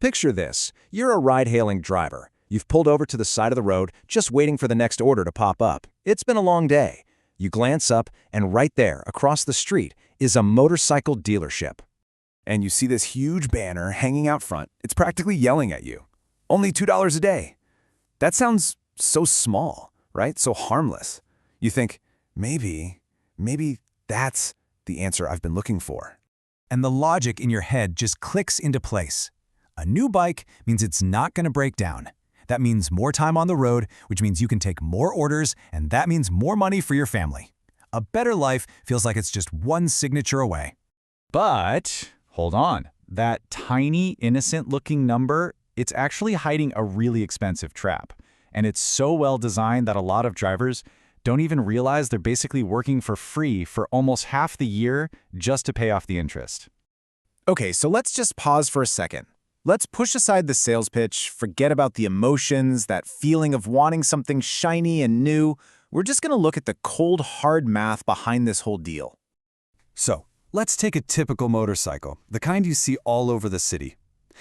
Picture this. You're a ride-hailing driver. You've pulled over to the side of the road, just waiting for the next order to pop up. It's been a long day. You glance up, and right there, across the street, is a motorcycle dealership. And you see this huge banner hanging out front. It's practically yelling at you. Only $2 a day. That sounds so small, right? So harmless. You think, maybe that's the answer I've been looking for. And the logic in your head just clicks into place. A new bike means it's not going to break down. That means more time on the road, which means you can take more orders, and that means more money for your family. A better life feels like it's just one signature away. But hold on. That tiny, innocent-looking number, it's actually hiding a really expensive trap. And it's so well designed that a lot of drivers don't even realize they're basically working for free for almost half the year just to pay off the interest. Okay, so let's just pause for a second. Let's push aside the sales pitch, forget about the emotions, that feeling of wanting something shiny and new. We're just going to look at the cold, hard math behind this whole deal. So, let's take a typical motorcycle, the kind you see all over the city.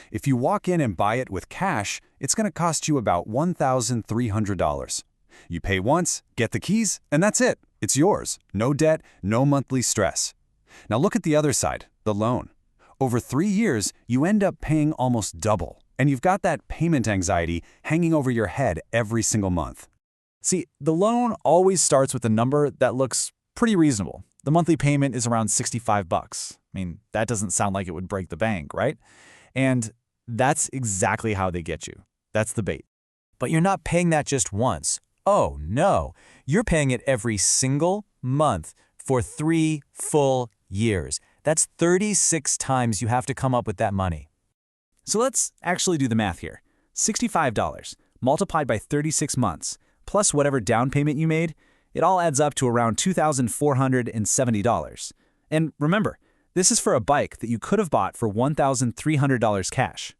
If you walk in and buy it with cash, it's going to cost you about $1,300. You pay once, get the keys, and that's it. It's yours. No debt, no monthly stress. Now look at the other side, the loan. Over 3 years, you end up paying almost double, and you've got that payment anxiety hanging over your head every single month. See, the loan always starts with a number that looks pretty reasonable. The monthly payment is around $65. I mean, that doesn't sound like it would break the bank, right? And that's exactly how they get you. That's the bait. But you're not paying that just once. Oh, no. You're paying it every single month for 3 full years. That's 36 times you have to come up with that money. So let's actually do the math here. $65 multiplied by 36 months, plus whatever down payment you made, it all adds up to around $2,470. And remember, this is for a bike that you could have bought for $1,300 cash.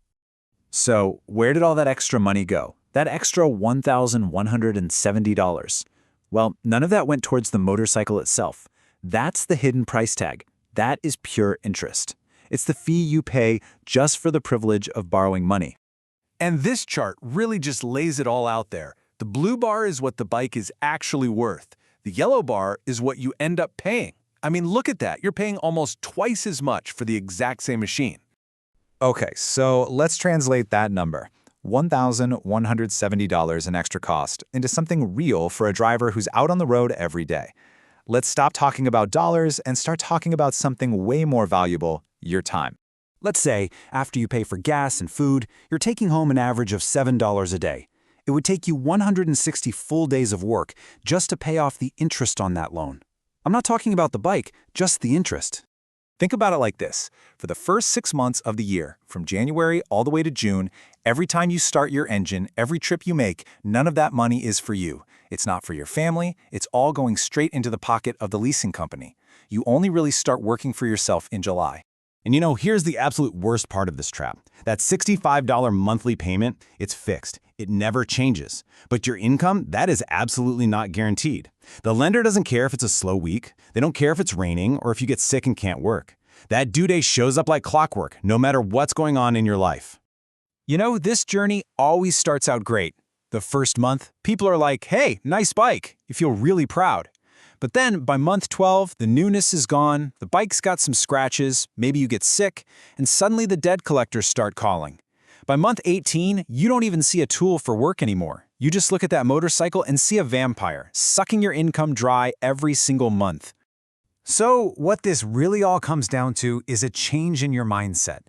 So where did all that extra money go? That extra $1,170. Well, none of that went towards the motorcycle itself. That's the hidden price tag. That is pure interest. It's the fee you pay just for the privilege of borrowing money. And this chart really just lays it all out there. The blue bar is what the bike is actually worth. The yellow bar is what you end up paying. I mean, look at that. You're paying almost twice as much for the exact same machine. Okay, so let's translate that number, $1,170 in extra cost, into something real for a driver who's out on the road every day. Let's stop talking about dollars and start talking about something way more valuable, your time. Let's say, after you pay for gas and food, you're taking home an average of $7 a day. It would take you 160 full days of work just to pay off the interest on that loan. I'm not talking about the bike, just the interest. Think about it like this. For the first 6 months of the year, from January all the way to June, every time you start your engine, every trip you make, none of that money is for you. It's not for your family. It's all going straight into the pocket of the leasing company. You only really start working for yourself in July. And you know, here's the absolute worst part of this trap. That $65 monthly payment, it's fixed. It never changes. But your income, that is absolutely not guaranteed. The lender doesn't care if it's a slow week. They don't care if it's raining or if you get sick and can't work. That due date shows up like clockwork, no matter what's going on in your life. You know, this journey always starts out great. The first month, people are like, hey, nice bike. You feel really proud. But then by month 12, the newness is gone, the bike's got some scratches, maybe you get sick, and suddenly the debt collectors start calling. By month 18, you don't even see a tool for work anymore. You just look at that motorcycle and see a vampire, sucking your income dry every single month. So what this really all comes down to is a change in your mindset.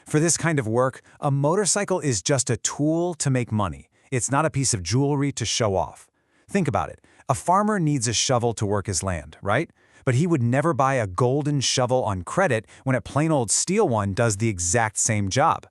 For this kind of work, a motorcycle is just a tool to make money. It's not a piece of jewelry to show off. Think about it. A farmer needs a shovel to work his land, right? But he would never buy a golden shovel on credit when a plain old steel one does the exact same job.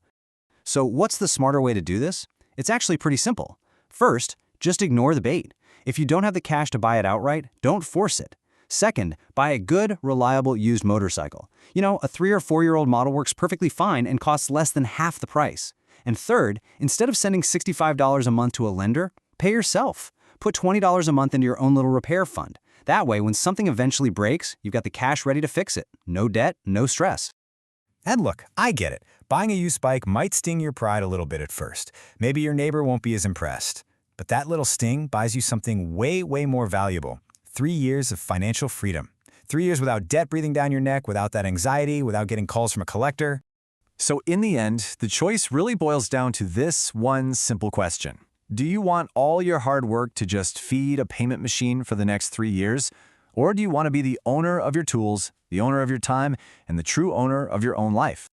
So what's the smarter way to do this? It's actually pretty simple. First, just ignore the bait. If you don't have the cash to buy it outright, don't force it. Second, buy a good, reliable used motorcycle. You know, a 3 or 4-year-old model works perfectly fine and costs less than half the price. And third, instead of sending $65 a month to a lender, pay yourself. Put $20 a month into your own little repair fund. That way, when something eventually breaks, you've got the cash ready to fix it. No debt, no stress. And look, I get it. Buying a used bike might sting your pride a little bit at first. Maybe your neighbor won't be as impressed. But that little sting buys you something way, way more valuable. 3 years of financial freedom. 3 years without debt breathing down your neck, without that anxiety, without getting calls from a collector. So in the end, the choice really boils down to this one simple question. Do you want all your hard work to just feed a payment machine for the next 3 years? Or do you want to be the owner of your tools, the owner of your time, and the true owner of your own life?